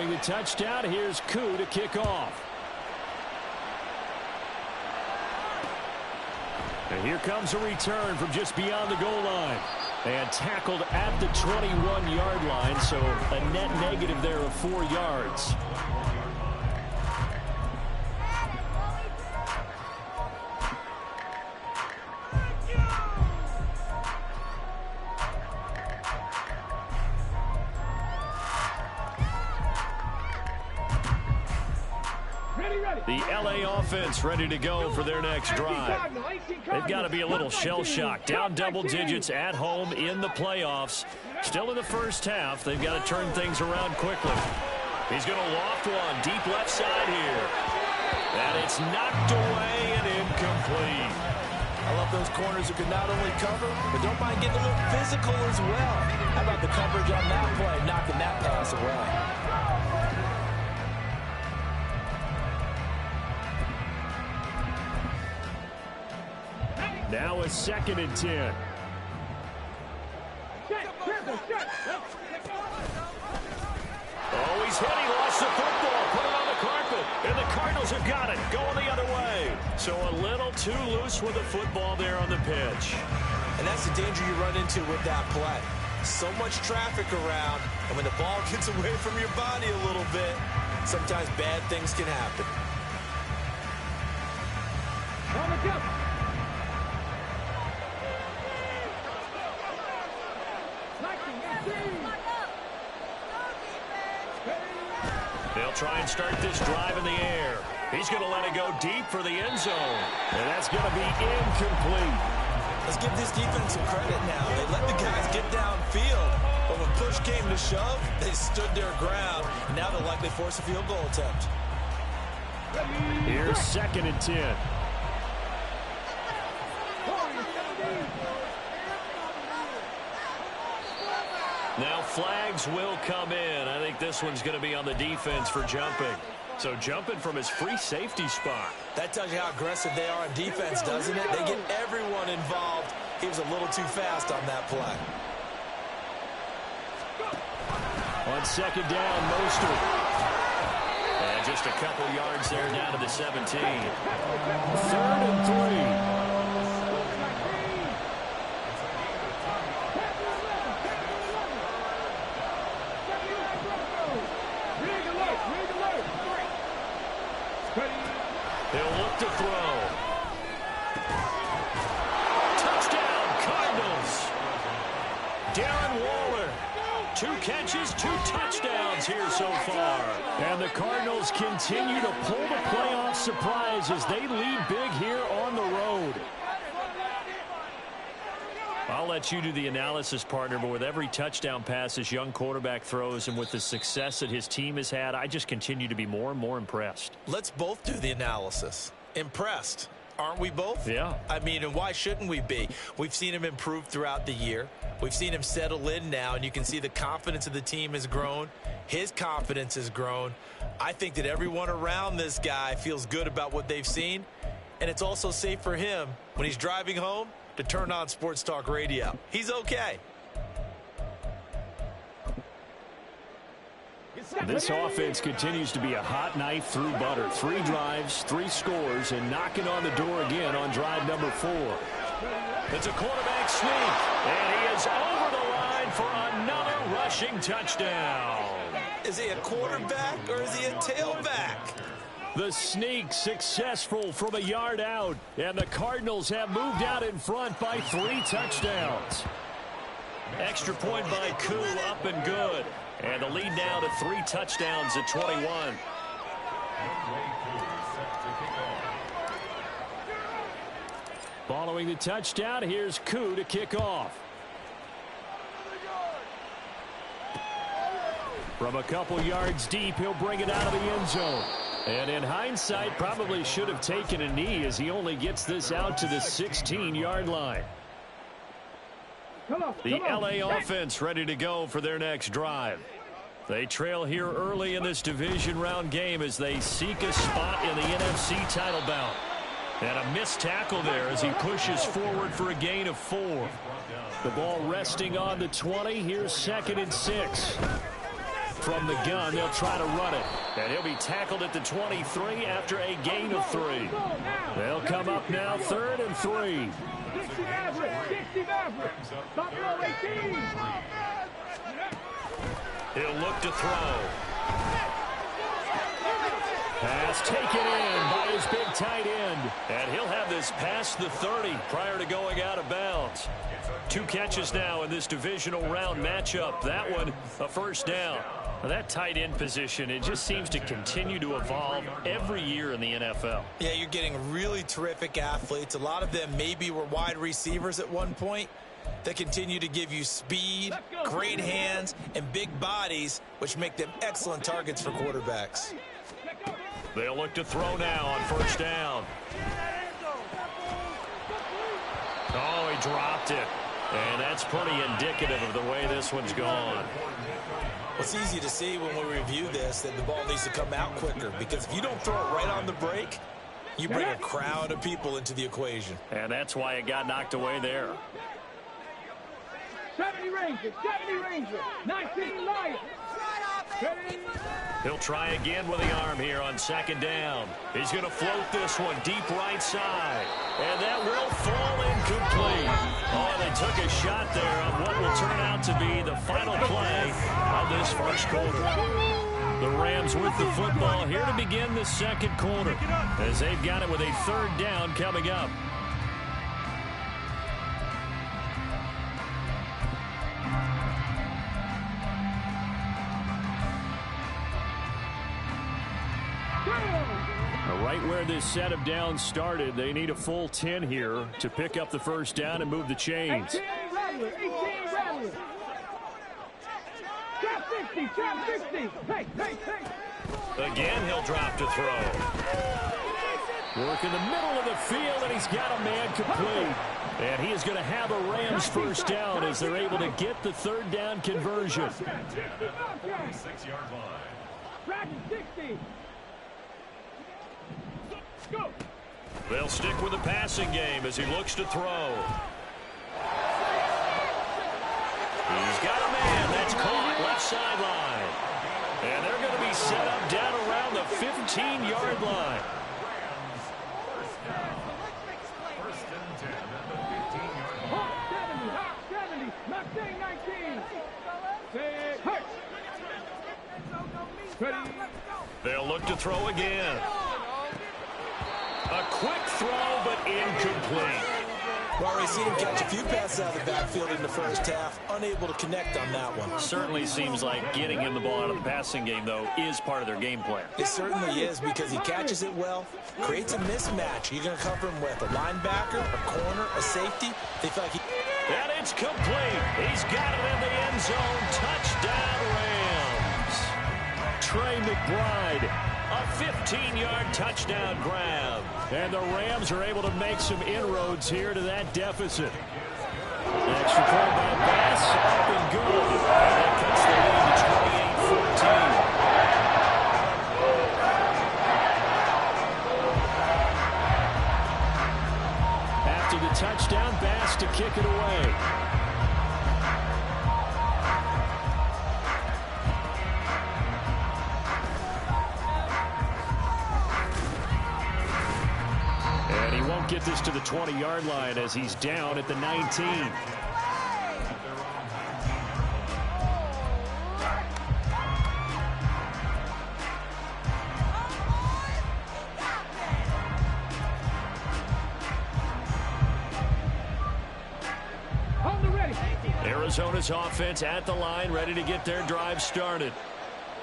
Following the touchdown, here's Koo to kick off. And here comes a return from just beyond the goal line. And tackled at the 21-yard line, so a net negative there of 4 yards. The LA offense ready to go for their next drive. They've got to be a little shell-shocked. Down double digits at home in the playoffs. Still in the first half. They've got to turn things around quickly. He's going to loft one. Deep left side here. And it's knocked away and incomplete. I love those corners who can not only cover, but don't mind getting a little physical as well. How about the coverage on that play, knocking that pass away? Now a 2nd and 10. Oh, he's hit. He lost the football. Put it on the carpet. And the Cardinals have got it. Going the other way. So a little too loose with the football there on the pitch. And that's the danger you run into with that play. So much traffic around. And when the ball gets away from your body a little bit, sometimes bad things can happen. They'll try and start this drive in the air. He's going to let it go deep for the end zone. And that's going to be incomplete. Let's give this defense some credit now. They let the guys get downfield. But when push came to shove, they stood their ground. Now they'll likely force a field goal attempt. Here's 2nd and 10. Now flags will come in. I think this one's going to be on the defense for jumping. So jumping from his free safety spot. That tells you how aggressive they are on defense, doesn't it? They get everyone involved. He was a little too fast on that play. On 2nd down, Mostert. And just a couple yards there down to the 17. 3rd and 3. He'll look to throw. Touchdown, Cardinals. Darren Waller. 2 catches, 2 touchdowns here so far. And the Cardinals continue to pull the playoff surprise as they lead big here on the road. I'll let you do the analysis, partner, but with every touchdown pass this young quarterback throws and with the success that his team has had, I just continue to be more and more impressed. Let's both do the analysis. Impressed. Aren't we both? Yeah. I mean, and why shouldn't we be? We've seen him improve throughout the year. We've seen him settle in now, and you can see the confidence of the team has grown. His confidence has grown. I think that everyone around this guy feels good about what they've seen, and it's also safe for him when he's driving home to turn on Sports Talk Radio. He's okay. This offense continues to be a hot knife through butter. 3 drives, 3 scores, and knocking on the door again on drive number 4. It's a quarterback sneak, and he is over the line for another rushing touchdown. Is he a quarterback or is he a tailback? The sneak successful from a yard out, and the Cardinals have moved out in front by 3 touchdowns. Extra point by Koo, up and good. And the lead now to 3 touchdowns at 21. Following the touchdown, here's Koo to kick off. From a couple yards deep, he'll bring it out of the end zone. And in hindsight, probably should have taken a knee as he only gets this out to the 16-yard line. The LA offense ready to go for their next drive. They trail here early in this division round game as they seek a spot in the NFC title bout. And a missed tackle there as he pushes forward for a gain of 4. The ball resting on the 20. Here's 2nd and 6. From the gun, they'll try to run it. And he'll be tackled at the 23 after a gain of 3. They'll come up now, 3rd and 3. 60 Maverick. 60 Maverick. Buffalo 18. He'll look to throw. Pass taken in by his big tight end. And he'll have this past the 30 prior to going out of bounds. 2 catches now in this divisional round matchup. That one, a first down. Now that tight end position, it just seems to continue to evolve every year in the NFL. Yeah, you're getting really terrific athletes. A lot of them maybe were wide receivers at one point. They continue to give you speed, great hands, and big bodies, which make them excellent targets for quarterbacks. They'll look to throw now on first down. Oh, he dropped it. And that's pretty indicative of the way this one's gone. It's easy to see when we review this that the ball needs to come out quicker, because if you don't throw it right on the break, you bring a crowd of people into the equation. And that's why it got knocked away there. 70 Ranger. 70 Ranger. 19 Lions. He'll try again with the arm here on second down. He's going to float this one deep right side. And that will fall incomplete. Oh, they took a shot there on what will turn out to be the final play of this first quarter. The Rams with the football here to begin the second quarter, as they've got it with a 3rd down coming up. Right where this set of downs started, they need a full 10 here to pick up the first down and move the chains. 18 Rattler. 18 Rattler. Trap 60. Trap 60. Hey. Again, he'll drop to throw. Work in the middle of the field, and he's got a man complete. And he is going to have a Rams first down as they're able to get the 3rd down conversion. 6-yard line. Trap 60. Go. They'll stick with the passing game as he looks to throw. He's got a man that's caught left sideline. And they're going to be set up down around the 15-yard line. First and 10 at the 15-yard line. 70. Mustang 19. Ready. They'll look to throw again. A quick throw, but incomplete. Well, we've seen him catch a few passes out of the backfield in the first half, unable to connect on that one. Certainly seems like getting him the ball out of the passing game, though, is part of their game plan. It certainly is, because he catches it well, creates a mismatch. You're going to cover him with a linebacker, a corner, a safety. They feel like and it's complete. He's got it in the end zone. Touchdown, Rams. Trey McBride, a 15-yard touchdown grab. And the Rams are able to make some inroads here to that deficit. Extra point by Bass, up and good. And that cuts the lead to 28-14. After the touchdown, Bass to kick it away. Get this to the 20-yard line as he's down at the 19. Arizona's offense at the line, ready to get their drive started.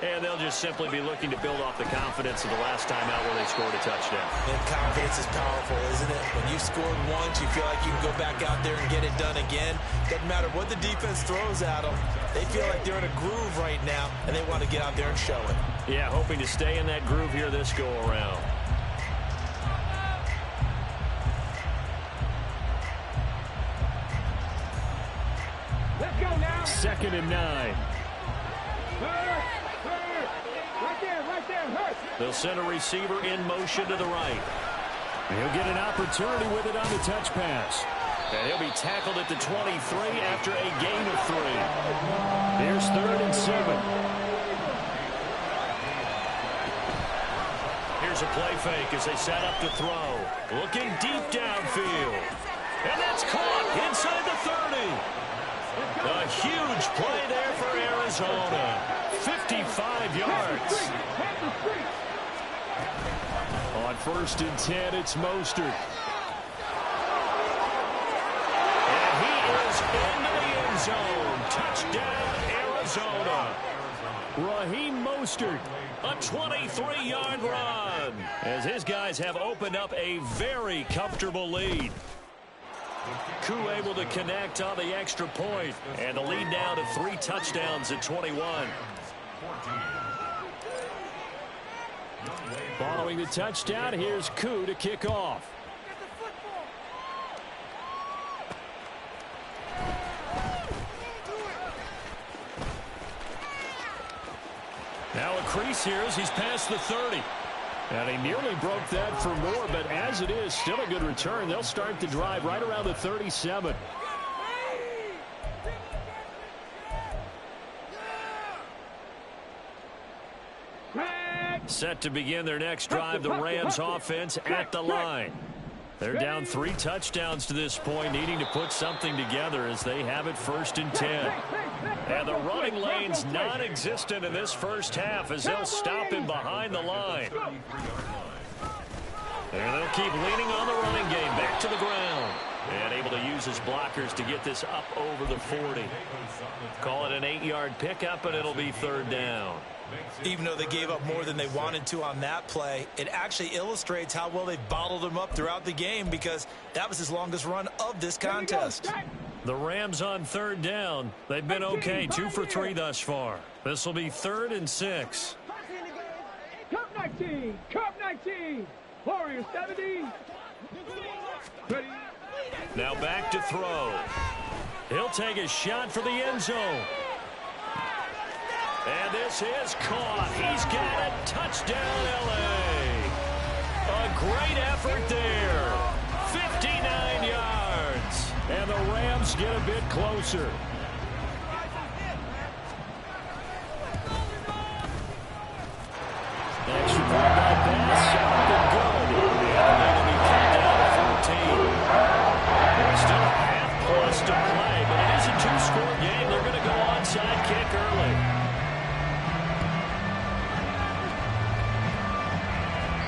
And they'll just simply be looking to build off the confidence of the last time out where they scored a touchdown. And confidence is powerful, isn't it? When you scored once, you feel like you can go back out there and get it done again. Doesn't matter what the defense throws at them. They feel like they're in a groove right now, and they want to get out there and show it. Yeah, hoping to stay in that groove here this go-around. Let's go now. 2nd and 9. Right there, Hurt. They'll send a receiver in motion to the right. He'll get an opportunity with it on the touch pass. And he'll be tackled at the 23 after a gain of 3. Here's 3rd and 7. Here's a play fake as they set up to throw. Looking deep downfield. And that's caught inside the 30. A huge play there for Arizona. 55 yards. On 1st and 10, it's Mostert. And he is into the end zone. Touchdown, Arizona. Raheem Mostert, a 23-yard run, as his guys have opened up a very comfortable lead. Koo able to connect on the extra point, and the lead now to 3 touchdowns at 21. Following the touchdown, here's Koo to kick off. Now a crease here as he's past the 30. And he nearly broke that for more, but as it is, still a good return. They'll start the drive right around the 37. Set to begin their next drive, the Rams offense at the line. They're down 3 touchdowns to this point, needing to put something together as they have it 1st and 10. And the running lane's non-existent in this first half as they'll stop him behind the line. And they'll keep leaning on the running game back to the ground. And able to use his blockers to get this up over the 40. Call it an 8-yard pickup, and it'll be 3rd down. Even though they gave up more than they wanted to on that play, it actually illustrates how well they bottled him up throughout the game, because that was his longest run of this contest. The Rams on 3rd down. They've been okay, 2 for 3 thus far. This will be 3rd and 6. Cup 19, Cup 19, Warriors 17. Now back to throw. He'll take a shot for the end zone. And this is caught. He's got a touchdown, L.A. A great effort there. 59 yards. And the Rams get a bit closer. Extra point by pass. Up and good. And they're going to be cut down to 14. There's still a half plus to play, but it is a 2-score game. They're going to go onside kick early.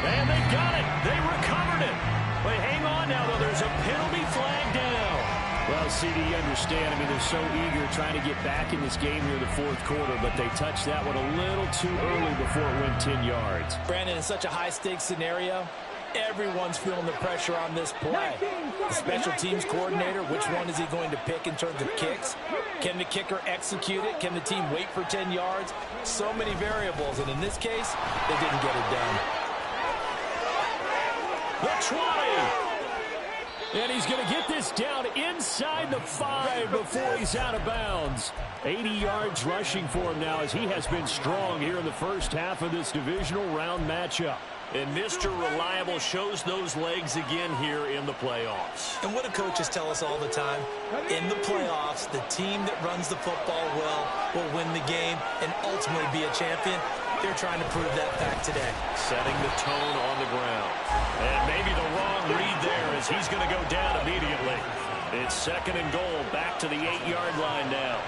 And they got it. They recovered it. But hang on now, though. There's a penalty flag down. Well, CD, you understand. I mean, they're so eager trying to get back in this game here in the 4th quarter, but they touched that one a little too early before it went 10 yards. Brandon, in such a high-stakes scenario, everyone's feeling the pressure on this play. The special teams coordinator, which one is he going to pick in terms of kicks? Can the kicker execute it? Can the team wait for 10 yards? So many variables, and in this case, they didn't get it done. The 20. And he's going to get this down inside the 5 before he's out of bounds. 80 yards rushing for him now as he has been strong here in the first half of this divisional round matchup. And Mr. Reliable shows those legs again here in the playoffs. And what do coaches tell us all the time? In the playoffs, the team that runs the football well will win the game and ultimately be a champion. They're trying to prove that fact today. Setting the tone on the ground. And maybe the wrong read there as he's going to go down immediately. It's 2nd and goal, back to the 8-yard line now.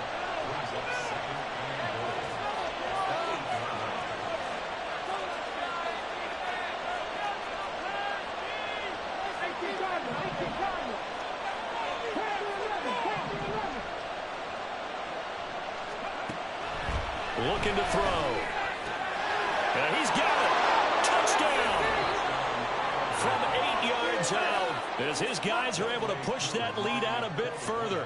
Looking to throw. And he's got it. Touchdown. From 8 yards out, as his guys are able to push that lead out a bit further.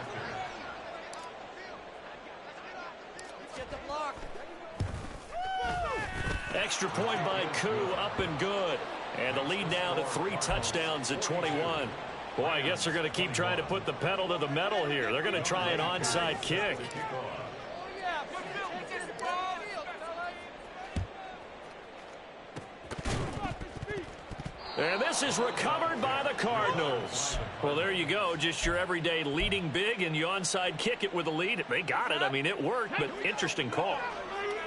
Get the block. Extra point by Koo, up and good. And the lead now to 3 touchdowns at 21. Boy, I guess they're going to keep trying to put the pedal to the metal here. They're going to try an onside kick. And this is recovered by the Cardinals. Well, there you go. Just your everyday leading big, and you onside kick it with a lead. They got it. I mean, it worked, but interesting call.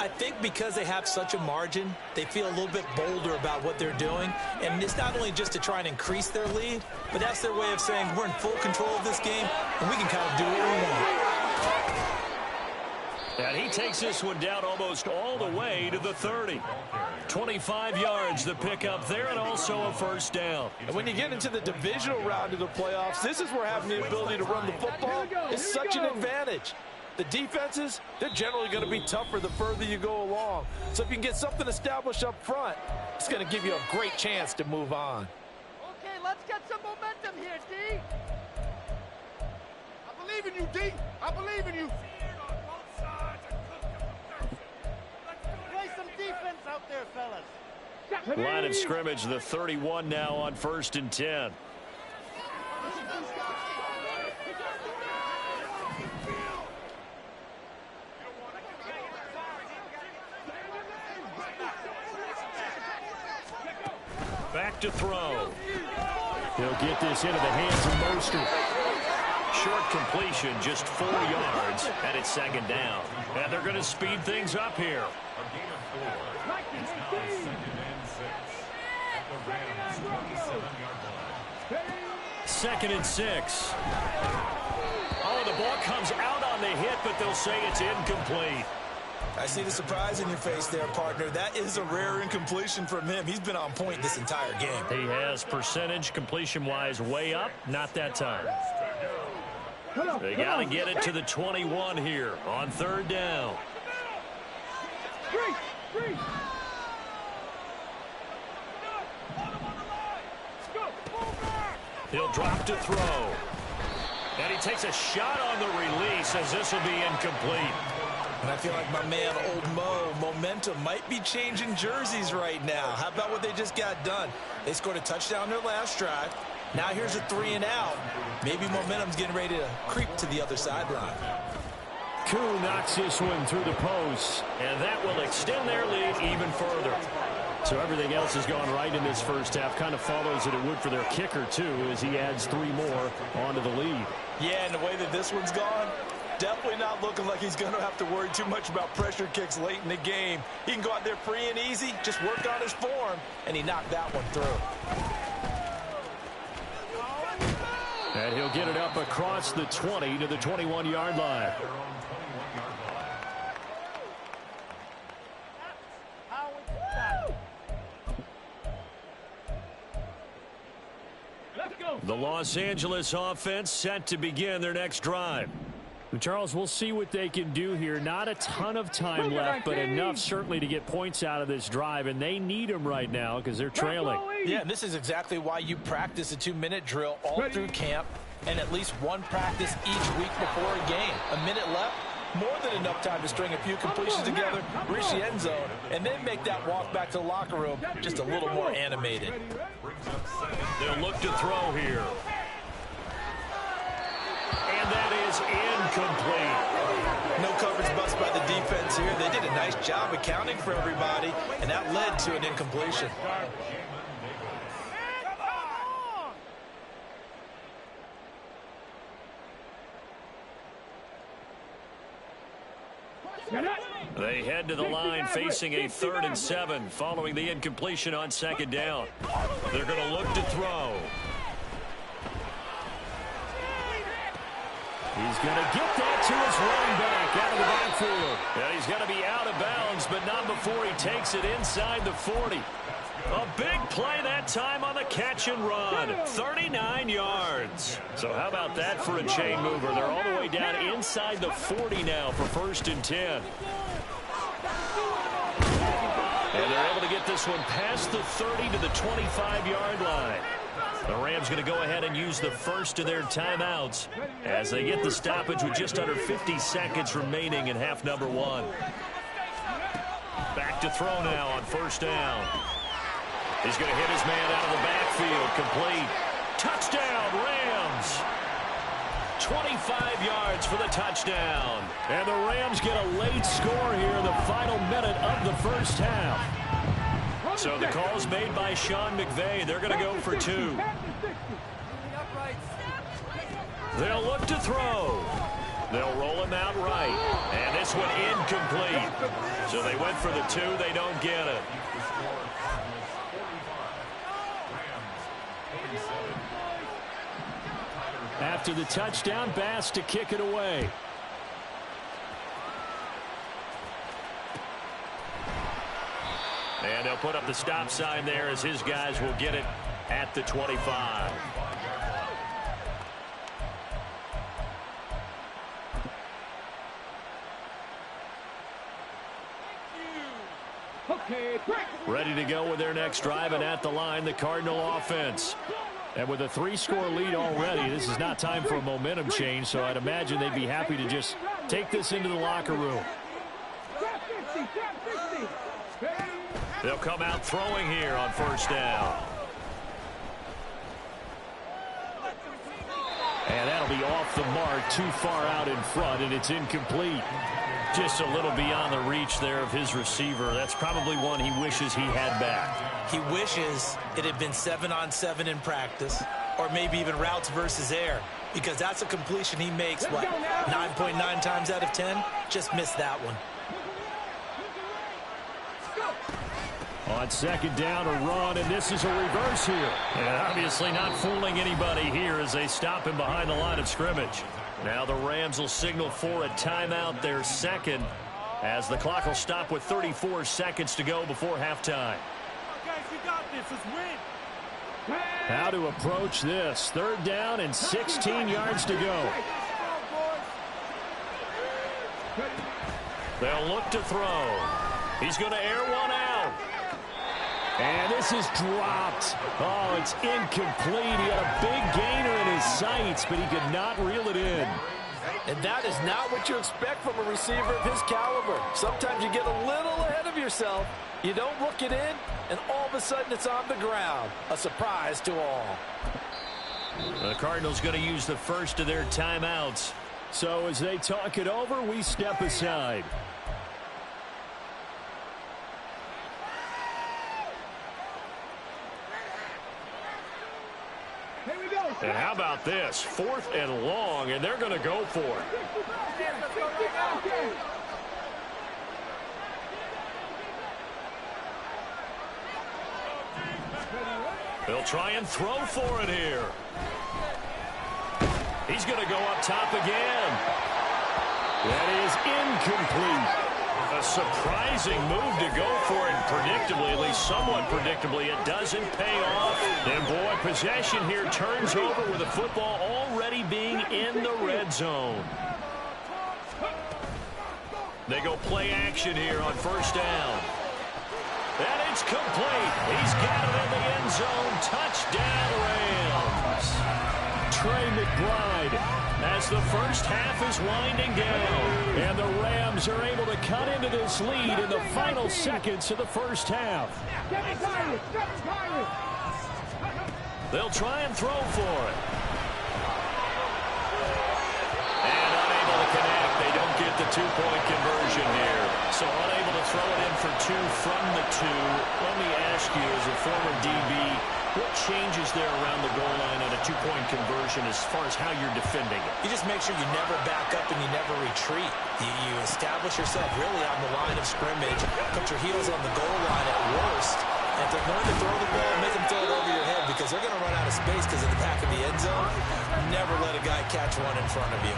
I think because they have such a margin, they feel a little bit bolder about what they're doing. And it's not only just to try and increase their lead, but that's their way of saying we're in full control of this game, and we can kind of do what we want. And he takes this one down almost all the way to the 30. 25 yards the pickup there, and also a first down. And when you get into the divisional round of the playoffs, this is where having the ability to run the football is such an advantage. The defenses, they're generally going to be tougher the further you go along. So if you can get something established up front, it's going to give you a great chance to move on. Okay, let's get some momentum here, D. I believe in you, D. I believe in you. Play some defense out there, fellas. Line of scrimmage, the 31 now on 1st and 10. Back to throw. He'll get this into the hands of Mostert. Short completion, just 4 yards, and it's 2nd down. And they're going to speed things up here. 2nd and 6. Oh, the ball comes out on the hit, but they'll say it's incomplete. I see the surprise in your face there, partner. That is a rare incompletion from him. He's been on point this entire game. He has percentage completion-wise way up. Not that time. They got to get it to the 21 here on 3rd down. He'll drop to throw. And he takes a shot on the release as this will be incomplete. And I feel like my man, Old Mo, momentum might be changing jerseys right now. How about what they just got done? They scored a touchdown their last drive. Now here's a 3 and out. Maybe momentum's getting ready to creep to the other sideline. Koo knocks this one through the post, and that will extend their lead even further. So everything else has gone right in this first half. Kind of follows that it would for their kicker, too, as he adds 3 more onto the lead. Yeah, and the way that this one's gone, definitely not looking like he's going to have to worry too much about pressure kicks late in the game. He can go out there free and easy, just work on his form, and he knocked that one through. And he'll get it up across the 20 to the 21-yard line. The Los Angeles offense set to begin their next drive. Charles, we'll see what they can do here. Not a ton of time left, but enough certainly to get points out of this drive, and they need them right now because they're trailing. Yeah, and this is exactly why you practice a 2-minute drill all through camp and at least one practice each week before a game. A minute left, more than enough time to string a few completions together, reach the end zone, and then make that walk back to the locker room just a little more animated. They'll look to throw here. And that is incomplete. No coverage bust by the defense here. They did a nice job accounting for everybody, and that led to an incompletion. They head to the line facing a 3rd and 7 following the incompletion on 2nd down. They're going to look to throw. He's going to get that to his running back out of the backfield. And he's going to be out of bounds, but not before he takes it inside the 40. A big play that time on the catch and run. 39 yards. So how about that for a chain mover? They're all the way down inside the 40 now for 1st and 10. And they're able to get this one past the 30 to the 25-yard line. The Rams going to go ahead and use the first of their timeouts as they get the stoppage with just under 50 seconds remaining in half number 1. Back to throw now on 1st down. He's going to hit his man out of the backfield. Complete. Touchdown, Rams. 25 yards for the touchdown. And the Rams get a late score here in the final minute of the first half. So the call's made by Sean McVay. They're going to go for 2. They'll look to throw. They'll roll him out right. And this one incomplete. So they went for the 2. They don't get it. After the touchdown, Bass to kick it away. And they'll put up the stop sign there as his guys will get it at the 25. Ready to go with their next drive, and at the line, the Cardinal offense. And with a 3-score lead already, this is not time for a momentum change, so I'd imagine they'd be happy to just take this into the locker room. They'll come out throwing here on first down. And that'll be off the mark, too far out in front, and it's incomplete. Just a little beyond the reach there of his receiver. That's probably one he wishes he had back. He wishes it had been 7-on-7 in practice, or maybe even routes versus air, because that's a completion he makes, what, 9.9 times out of 10? Just missed that one. On second down, a run, and this is a reverse here. And obviously not fooling anybody here as they stop him behind the line of scrimmage. Now the Rams will signal for a timeout, their second, as the clock will stop with 34 seconds to go before halftime. Guys, we got this. Let's win. How to approach this. 3rd down and 16 yards to go. They'll look to throw. He's going to air one out. And this is dropped. Oh, it's incomplete. He had a big gainer in his sights, but he could not reel it in. And that is not what you expect from a receiver of his caliber. Sometimes you get a little ahead of yourself. You don't look it in, and all of a sudden it's on the ground. A surprise to all. The Cardinals going to use the first of their timeouts. So as they talk it over, we step aside. And how about this? 4th and long, and they're going to go for it. They'll try and throw for it here. He's going to go up top again. That is incomplete. A surprising move to go for it, predictably, at least somewhat predictably. It doesn't pay off. And boy, possession here turns over with the football already being in the red zone. They go play action here on first down. And it's complete. He's got it in the end zone. Touchdown, Rams. Trey McBride as the first half is winding down. And the Rams are able to cut into this lead in the final seconds of the first half. They'll try and throw for it. And unable to connect. They don't get the 2-point conversion here. So unable to throw it in for 2 from the 2. Let me ask you, as a former DB, what changes there around the goal line on a 2-point conversion as far as how you're defending it? You just make sure you never back up and you never retreat. You establish yourself really on the line of scrimmage, put your heels on the goal line at worst. And if they're going to throw the ball, make them throw it over your head because they're going to run out of space because of the back of the end zone. Never let a guy catch one in front of you.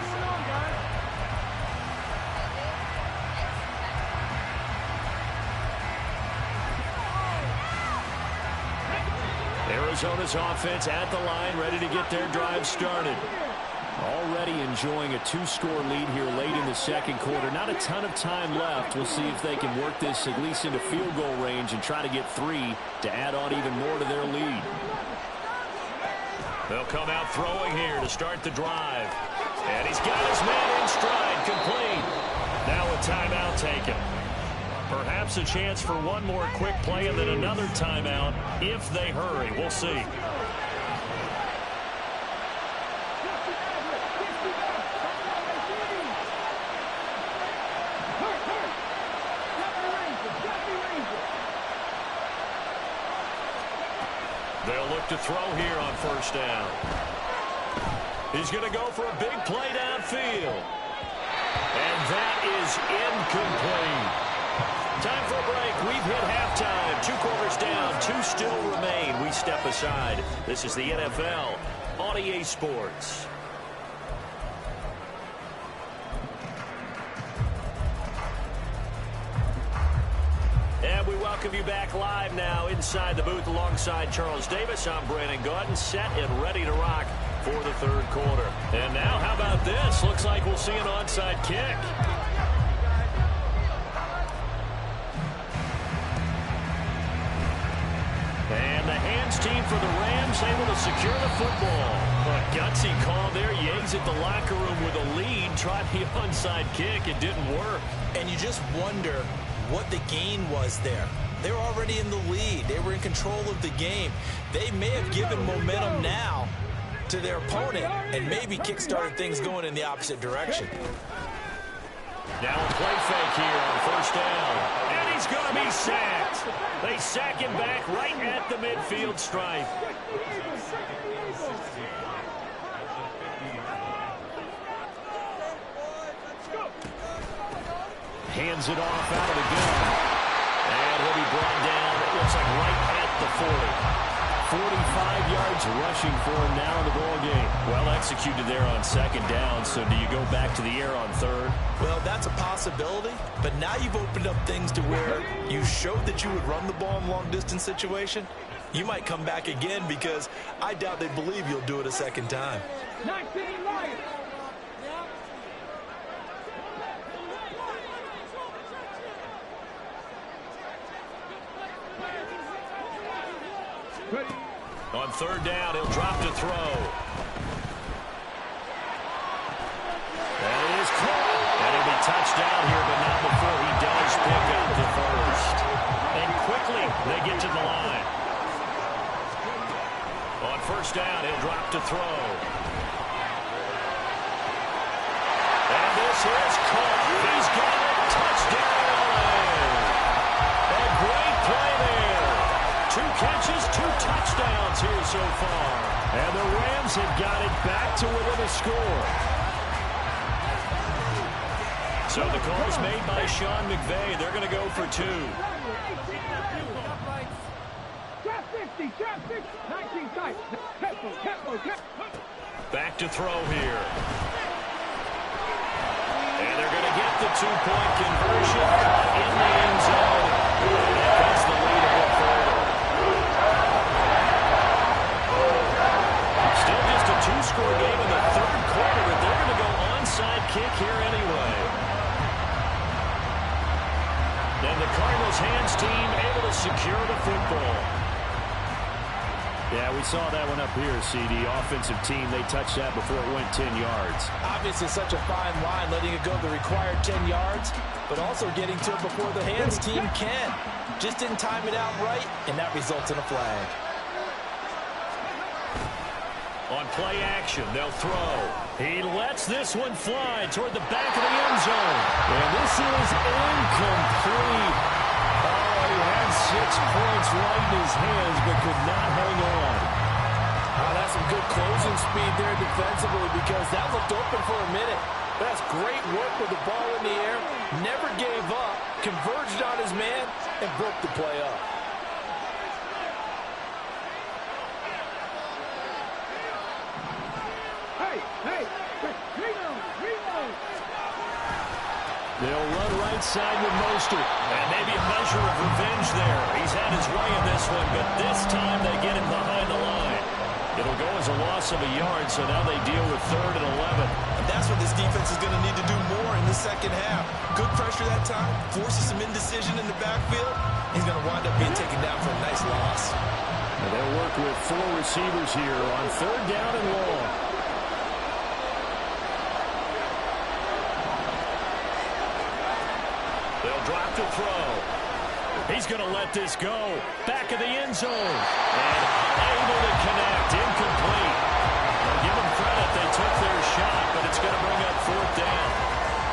Arizona's offense at the line, ready to get their drive started. Already enjoying a 2-score lead here late in the second quarter. Not a ton of time left. We'll see if they can work this at least into field goal range and try to get 3 to add on even more to their lead. They'll come out throwing here to start the drive. And he's got his man in stride, complete. Now a timeout taken. Perhaps a chance for one more quick play and then another timeout if they hurry. We'll see. They'll look to throw here on first down. He's going to go for a big play downfield. And that is incomplete. Time for a break. We've hit halftime. 2 quarters down. 2 still remain. We step aside. This is the NFL on EA Sports. And we welcome you back live now inside the booth alongside Charles Davis. I'm Brandon Gaudin, set and ready to rock for the 3rd quarter. And now, how about this? Looks like we'll see an onside kick. And the hands team for the Rams able to secure the football. A gutsy call there. Yates at the locker room with a lead. Tried the onside kick. It didn't work. And you just wonder what the gain was there. They were already in the lead. They were in control of the game. They may have given momentum now to their opponent and maybe kick-started things going in the opposite direction. Now a play fake here on 1st down. And he's going to be sacked. They sack him back right at the midfield stripe. Hands it off out of the gun. And he'll be brought down, it looks like right at the 40. 45 yards rushing for him now in the ball game. Well executed there on 2nd down. So do you go back to the air on 3rd? Well, that's a possibility. But now you've opened up things to where you showed that you would run the ball in long-distance situation. You might come back again because I doubt they believe you'll do it a 2nd time. 19 Lions. On 3rd down, he'll drop to throw. That is caught. And he'll be touched down here, but not before he does pick up the 1st. And quickly, they get to the line. On 1st down, he'll drop to throw. And this is caught. He's got it. Touchdown. A great play there. 2 catches, 2 touchdowns here so far. And the Rams have got it back to within a score. So the call is made by Sean McVay. They're going to go for 2. Trap 50, trap 50. 19 tight. Back to throw here. And they're going to get the 2-point conversion in the end zone. That cuts the lead a bit further. Still just a 2-score game in the 3rd quarter, but they're going to go onside kick here anyway. And the Cardinals hands team able to secure the football. Yeah, we saw that one up here, CD. Offensive team, they touched that before it went 10 yards. Obviously such a fine line, letting it go the required 10 yards, but also getting to it before the hands team can. Just didn't time it out right, and that results in a flag. On play action, they'll throw. He lets this one fly toward the back of the end zone. And this is incomplete. Oh, he had 6 points right in his hands, but could not hang on. Oh, that's some good closing speed there defensively because that looked open for a minute. That's great work with the ball in the air. Never gave up, converged on his man, and broke the play up. Hey, reload. They'll run right side with Mostert. And maybe a measure of revenge there. He's had his way in this one, but this time they get him behind the line. It'll go as a loss of a yard, so now they deal with 3rd and 11. And that's what this defense is going to need to do more in the 2nd half. Good pressure that time, forces some indecision in the backfield. He's going to wind up being taken down for a nice loss. And they'll work with 4 receivers here on 3rd down and long. They'll drop to throw. He's going to let this go. Back of the end zone. And unable to connect. Incomplete. I'll give them credit. They took their shot, but it's going to bring up 4th down.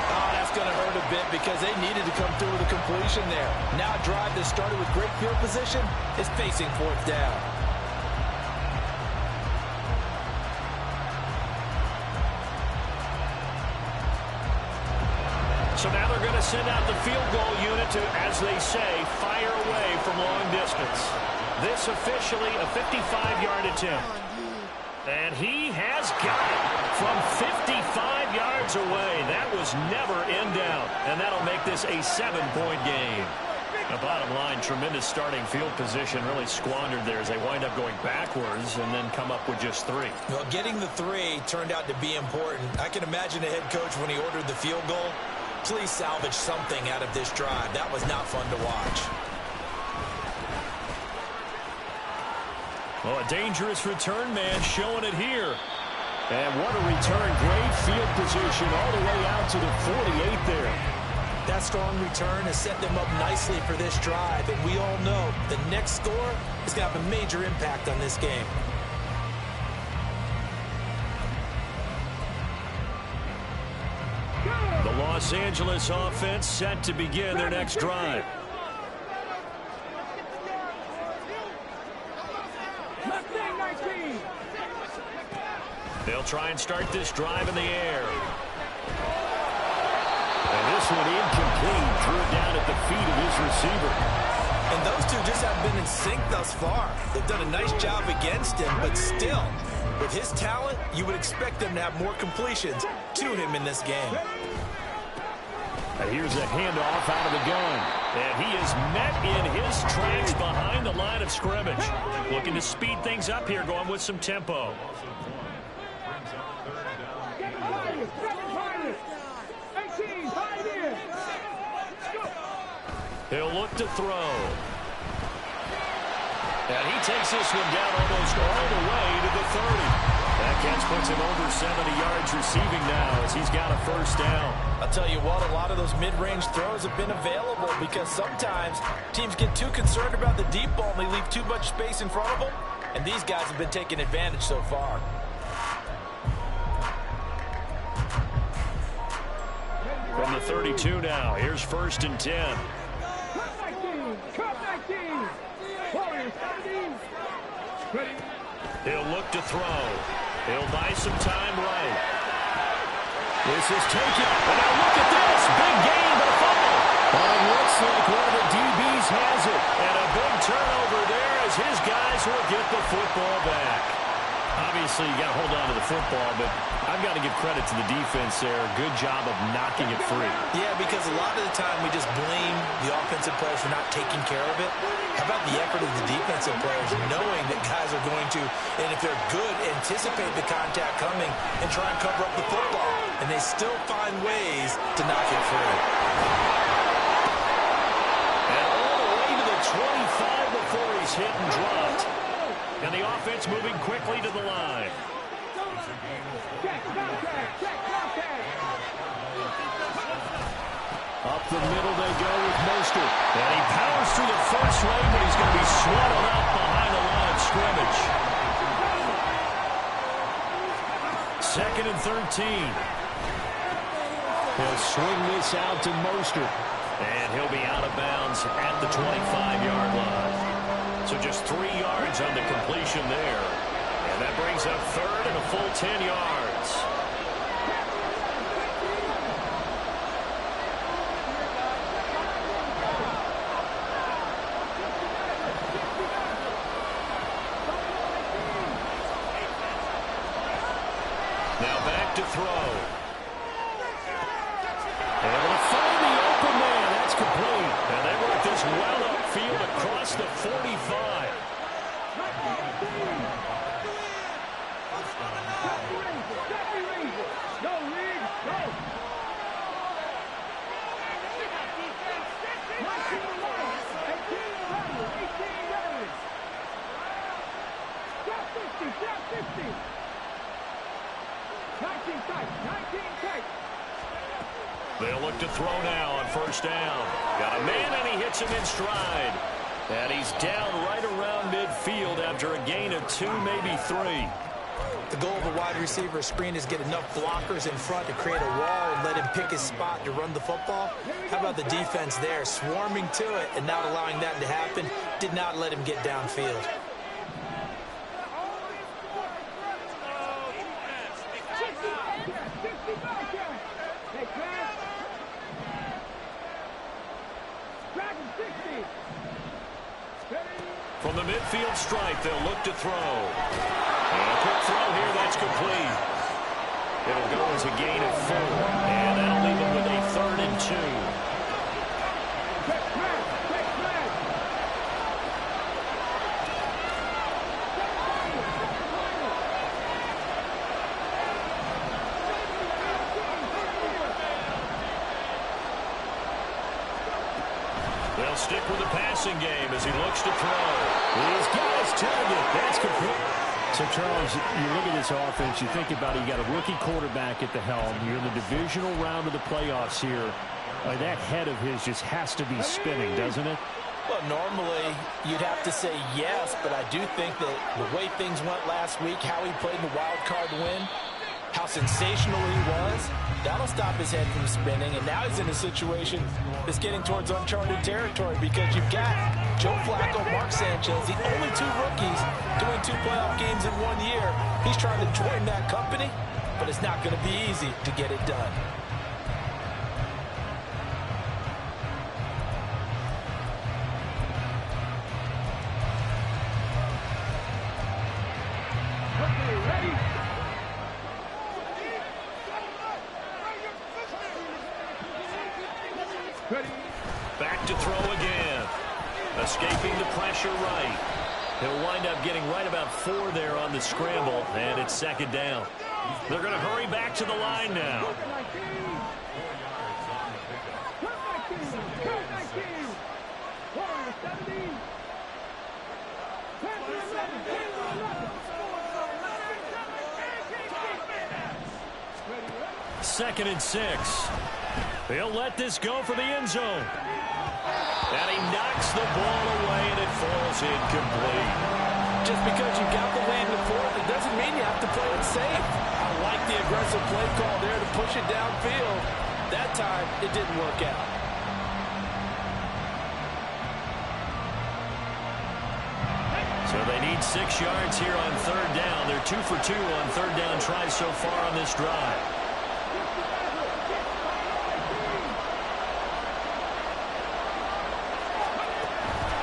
Oh, that's going to hurt a bit because they needed to come through with a completion there. Now a drive that started with great field position is facing 4th down. So now they're going to send out the field goal unit to, as they say, fire away from long distance. This officially a 55-yard attempt. And he has got it from 55 yards away. That was never in doubt. And that'll make this a 7-point game. The bottom line, tremendous starting field position, really squandered there as they wind up going backwards and then come up with just 3. Well, getting the 3 turned out to be important. I can imagine the head coach when he ordered the field goal. Please salvage something out of this drive. That was not fun to watch. Well, a dangerous return man showing it here. And what a return. Great field position all the way out to the 48 there. That strong return has set them up nicely for this drive. And we all know the next score is going to have a major impact on this game. The Los Angeles offense set to begin their next drive. They'll try and start this drive in the air. And this one incomplete. Drew it down at the feet of his receiver. And those two just haven't been in sync thus far. They've done a nice job against him, but still, with his talent, you would expect them to have more completions to him in this game. And here's a handoff out of the gun. And he is met in his tracks behind the line of scrimmage. Looking to speed things up here, going with some tempo. He'll look to throw. And he takes this one down almost all the way to the 30. That catch puts him over 70 yards receiving now as he's got a first down. I'll tell you what, a lot of those mid-range throws have been available because sometimes teams get too concerned about the deep ball and they leave too much space in front of them. And these guys have been taking advantage so far. From the 32 now, here's 1st and 10. He'll look to throw. He'll buy some time right. This is taken. And now look at this. Big gain, but a fumble. But it looks like one of the DBs has it. And a big turnover there as his guys will get the football back. Obviously, you got to hold on to the football, but I've got to give credit to the defense there. Good job of knocking it free. Yeah, because a lot of the time we just blame the offensive players for not taking care of it. How about the effort of the defensive players knowing that guys are going to, and if they're good, anticipate the contact coming and try and cover up the football. And they still find ways to knock it free. And all the way to the 25 before he's hit and dropped. And the offense moving quickly to the line. Up the middle they go with Mostert. And he powers through the first lane, but he's going to be swallowed up behind the line of scrimmage. 2nd and 13. He'll swing this out to Mostert. And he'll be out of bounds at the 25-yard line. So just 3 yards on the completion there. And that brings up 3rd and a full 10 yards. Now back to throw. Able to find the open man. That's complete. And they work this well upfield across the 45. They'll look to throw now on 1st down. Got a man, and he hits him in stride. And he's down right around midfield after a gain of 2, maybe 3. The goal of a wide receiver screen is get enough blockers in front to create a wall and let him pick his spot to run the football. How about the defense there, swarming to it and not allowing that to happen? Did not let him get downfield. From the midfield stripe, they'll look to throw. And a quick throw here, that's complete. It'll go as a gain of 4, and that'll leave them with a 3rd and 2. They'll stick with the passing game as he looks to throw. He's got his target. That's complete. So, Charles, you look at this offense, you think about it, you got a rookie quarterback at the helm. You're in the divisional round of the playoffs here. That head of his just has to be spinning, doesn't it? Well, normally you'd have to say yes, but I do think that the way things went last week, how he played in the wild card win, how sensational he was, that'll stop his head from spinning. And now he's in a situation that's getting towards uncharted territory because you've got Joe Flacco, Marc Sanchez, the only 2 rookies doing 2 playoff games in 1 year. He's trying to join that company, but it's not going to be easy to get it done. Back to throw again. Escaping the pressure right. He'll wind up getting right about 4 there on the scramble, and it's 2nd down. They're going to hurry back to the line now. Second and 6. He'll let this go for the end zone. And he knocks the ball away, and it falls incomplete. Just because you got the lead in the 4th, it doesn't mean you have to play it safe. I like the aggressive play call there to push it downfield. That time, it didn't work out. So they need 6 yards here on 3rd down. They're 2 for 2 on 3rd down tries so far on this drive.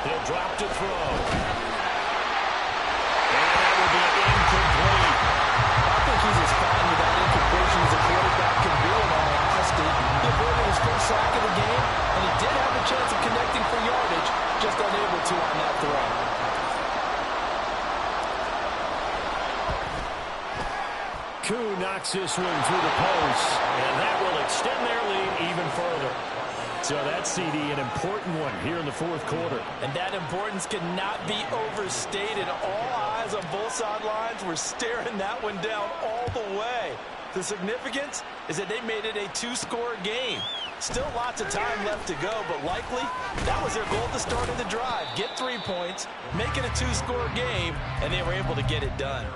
He'll drop to throw. And that will be incomplete. I think he's as fine with that incompletion as a quarterback can be, in all honesty. He avoided his first sack of the game, and he did have a chance of connecting for yardage, just unable to on that throw. Koo knocks this one through the post, and that will extend their lead even further. So that CD, an important one here in the 4th quarter. And that importance cannot be overstated. All eyes on both sidelines were staring that one down all the way. The significance is that they made it a 2-score game. Still lots of time left to go, but likely that was their goal at the start of the drive. Get 3 points, make it a 2-score game, and they were able to get it done.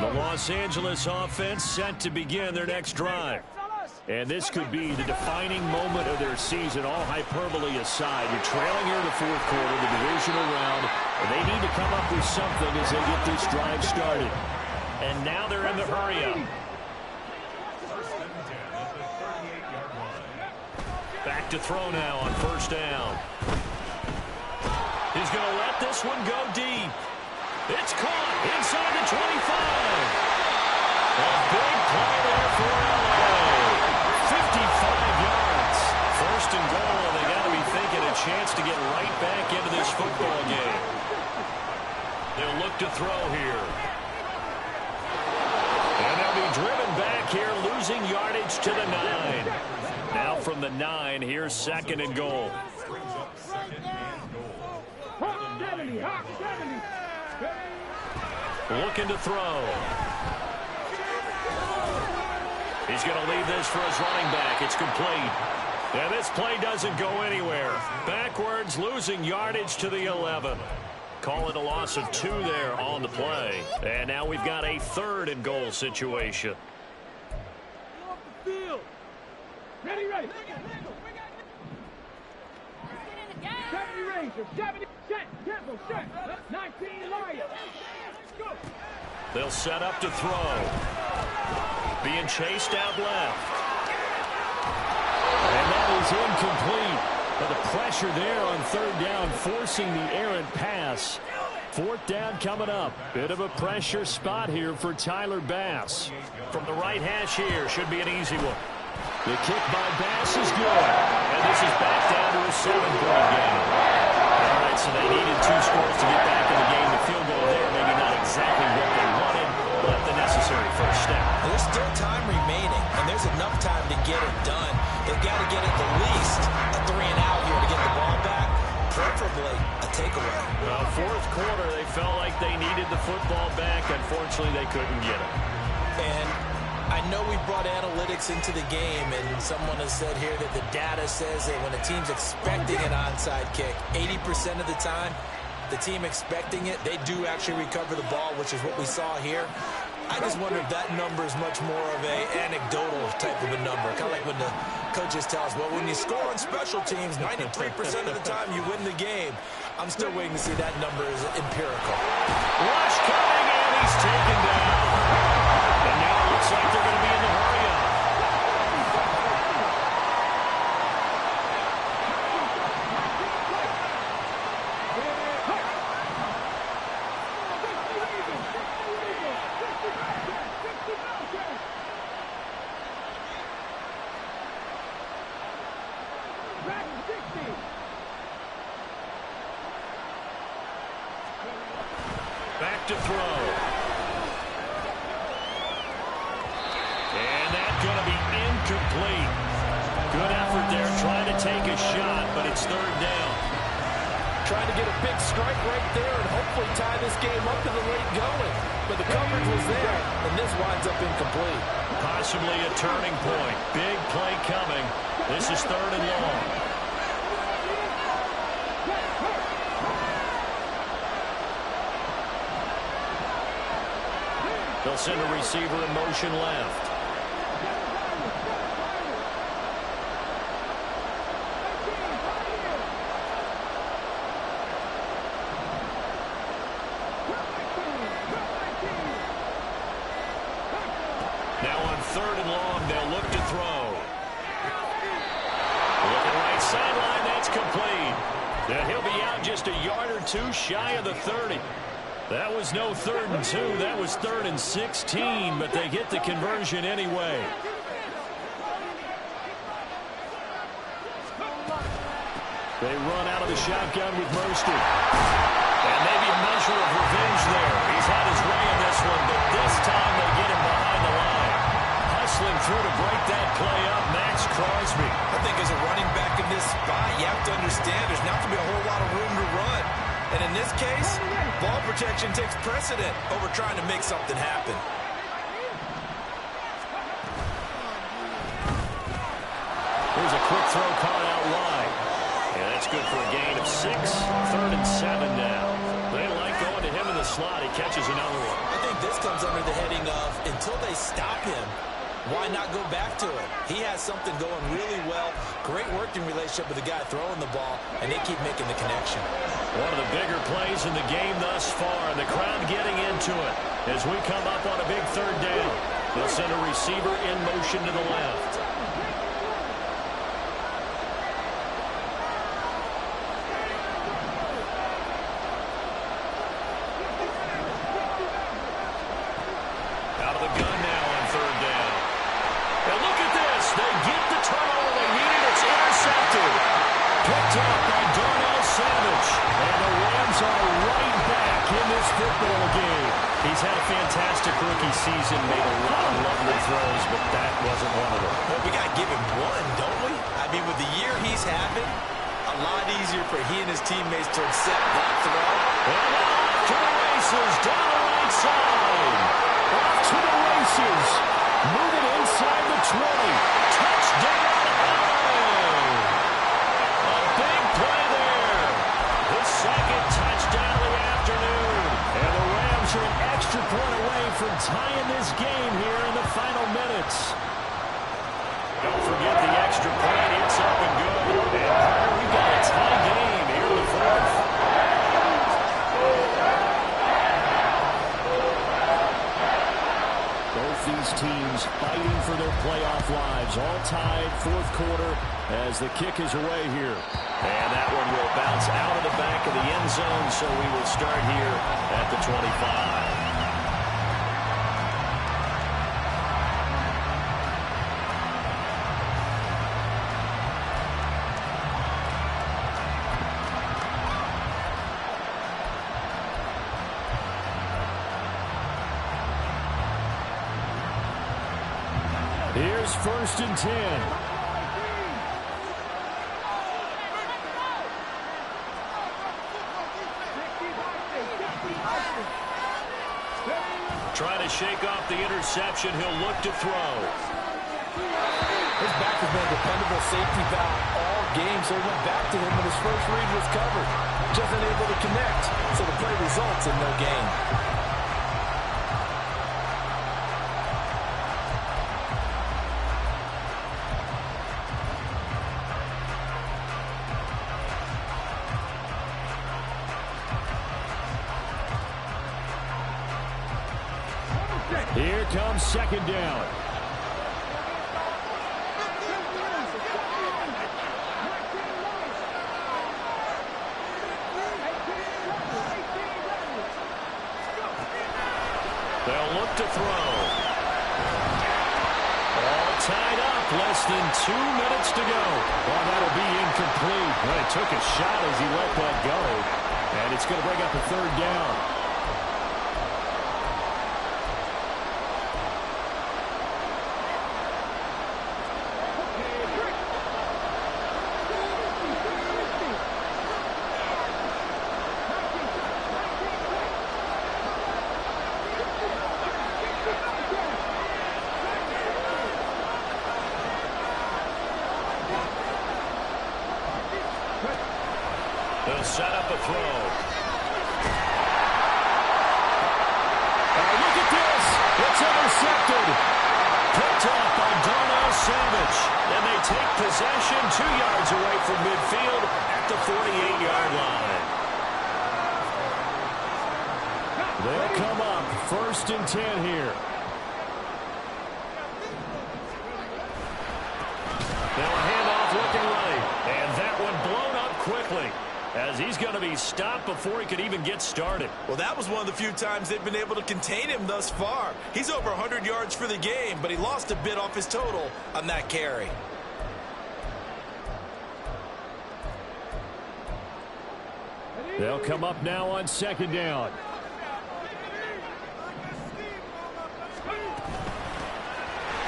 The Los Angeles offense set to begin their next drive. And this could be the defining moment of their season, all hyperbole aside. You're trailing here in the 4th quarter, the divisional round, and they need to come up with something as they get this drive started. And now they're in the hurry-up. Back to throw now on 1st down. He's going to let this one go deep. It's caught inside the 25. A big play there for LA. 55 yards. 1st and goal, and they got to be thinking a chance to get right back into this football game. They'll look to throw here. And they'll be driven back here, losing yardage to the 9. Now from the 9, here's 2nd and goal. Looking to throw. He's going to leave this for his running back. It's complete. And this play doesn't go anywhere. Backwards, losing yardage to the 11. Call it a loss of 2 there on the play. And now we've got a 3rd and goal situation. Off the field. Ready. Get in the game. 70 Ranger, 70 set, Temple set, 19 Lions. Go. They'll set up to throw. Being chased out left. And that is incomplete. But the pressure there on third down, forcing the errant pass. Fourth down coming up. Bit of a pressure spot here for Tyler Bass. From the right hash here, should be an easy one. The kick by Bass is good. And this is back down to a 7-point game. All right, so they needed 2 scores to get back in the game. The field goal there, maybe not exactly what they wanted, but the necessary first step. There's still time remaining, and there's enough time to get it done. They've got to get at the least a 3-and-out here to get the ball back, preferably a takeaway. Well, fourth quarter, they felt like they needed the football back. Unfortunately, they couldn't get it. And I know we brought analytics into the game, and someone has said here that the data says that when a team's expecting an onside kick, 80% of the time, the team expecting it, they do actually recover the ball, which is what we saw here. I just wonder if that number is much more of a anecdotal type of a number. Kind of like when the coaches tell us, well, when you score on special teams, 93% of the time you win the game. I'm still waiting to see that number is empirical. Rush coming, and he's taken down. And now it looks like they're going to be in the hurry-up. Back to throw. And that's going to be incomplete. Good effort there, trying to take a shot, but it's third down. Trying to get a big strike right there and hopefully tie this game up to the late going. But the coverage was there, and this winds up incomplete. Possibly a turning point. Big play coming. This is third and long. They'll send a receiver in motion left. Now on third and long, they'll look to throw. Looking right sideline, that's complete. And he'll be out just a yard or two shy of the 30. That was no 3rd and 2. That was 3rd and 16, but they get the conversion anyway. They run out of the shotgun with Mostert. And maybe a measure of revenge there. He's had his way in this one, but this time they get him behind the line. Hustling through to break that play up, Max Crosby. I think as a running back in this spot, you have to understand there's not going to be a whole lot of room to run. And in this case, ball protection takes precedent over trying to make something happen. Here's a quick throw caught out wide. And that's good for a gain of 6. 3rd and 7 now. They like going to him in the slot. He catches another one. I think this comes under the heading of until they stop him, why not go back to it? He has something going really well. Great working relationship with the guy throwing the ball, and they keep making the connection. One of the bigger plays in the game thus far, and the crowd getting into it as we come up on a big third down. They'll send a receiver in motion to the left. Out of the gun now on third down. And look at this. They get the turnover they needed. It's intercepted. Picked up by Darnell Savage. And the Rams are right back in this football game. He's had a fantastic rookie season, made a lot of lovely throws, but that wasn't one of them. Well, we got to give him one, don't we? I mean, with the year he's having, a lot easier for he and his teammates to accept that throw. And off to the races, down the right side. Off to the races. Moving inside the 20. Touchdown, LA. A big play there. The second touchdown of the afternoon. And the Rams are an extra point away from tying this game here in the final minutes. Don't forget the extra point. It's up and good. And we've got a tie game here tied, fourth quarter, as the kick is away here. And that one will bounce out of the back of the end zone, so we will start here at the 25. Here's 1st and 10. Trying to shake off the interception. He'll look to throw. His back has been a dependable safety valve all game, so he went back to him when his first read was covered. Just unable to connect, so the play results in no gain. Here comes 2nd down. They'll look to throw. All tied up. Less than 2 minutes to go. Well, that'll be incomplete. Well, he took a shot as he let that go. And it's going to bring up a 3rd down. They'll set up a throw. Look at this. It's intercepted. Picked off by Darnell Savage. And they take possession 2 yards away from midfield at the 48-yard line. They'll come up 1st and 10 here. Now a handoff looking right. And that one blown up quickly, as he's going to be stopped before he could even get started. Well, that was one of the few times they've been able to contain him thus far. He's over 100 yards for the game, but he lost a bit off his total on that carry. They'll come up now on 2nd down.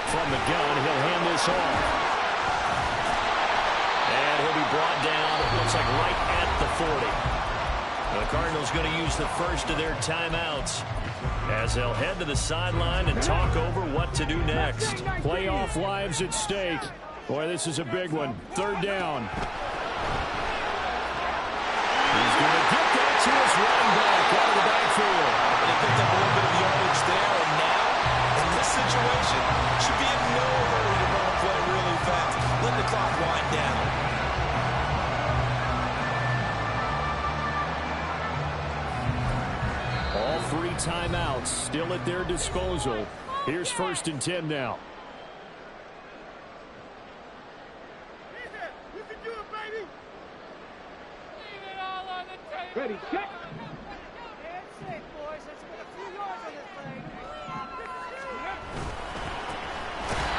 From the gun, he'll hand this off. And he'll be brought down, it looks like right at the 40. The Cardinals going to use the first of their timeouts as they'll head to the sideline and talk over what to do next. Playoff lives at stake. Boy, this is a big one. 3rd down. He's going to get that to his running back out of the backfield. They picked up a little bit of yardage there, and now, in this situation, should be in no hurry to run a play really fast. Let the clock wind down. All 3 timeouts still at their disposal. Here's 1st and 10 now. You can do it, baby. Leave it all on the table. Ready, set. That's safe, boys. Let's get a few yards on this thing.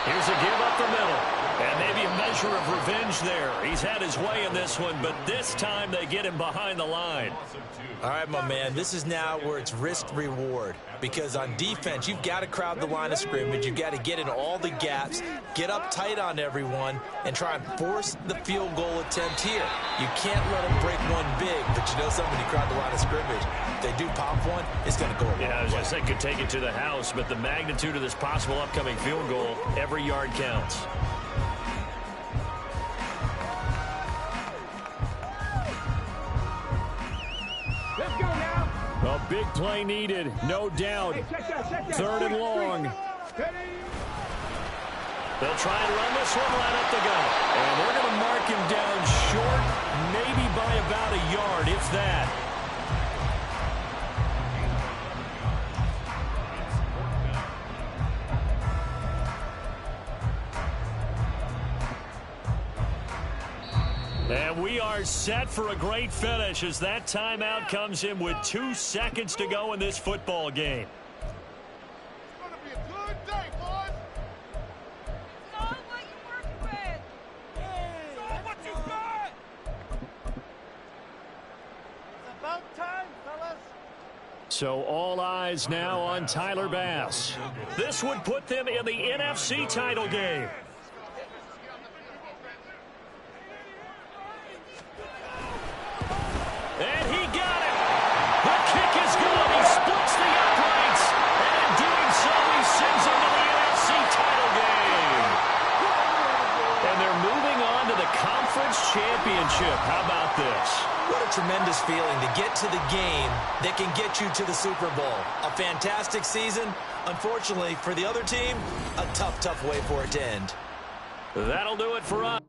Here's a give up the middle. And maybe a measure of revenge there. He's had his way in this one, but this time they get him behind the line. All right, my man, this is now where it's risk-reward. Because on defense, you've got to crowd the line of scrimmage. You've got to get in all the gaps, get up tight on everyone, and try and force the field goal attempt here. You can't let them break one big, but you know something, when you crowd the line of scrimmage, if they do pop one, it's going to go a long way. Yeah, I was going to say, could take it to the house, but the magnitude of this possible upcoming field goal, every yard counts. Let's go now. A big play needed, no doubt. Hey, check that. 3rd and long. They'll try and run this one right up the gut. And they're going to mark him down short, maybe by about a yard, if that. And we are set for a great finish as that timeout comes in with 2 seconds to go in this football game. It's going to be a good day, boys. Show them what you're working with. Show them what you got. It's about time, fellas. So all eyes now on Tyler Bass. This would put them in the NFC title game. And he got it. The kick is good. He splits the uprights. And in doing so, he sends them to the NFC title game. And they're moving on to the conference championship. How about this? What a tremendous feeling to get to the game that can get you to the Super Bowl. A fantastic season. Unfortunately, for the other team, a tough, tough way for it to end. That'll do it for us.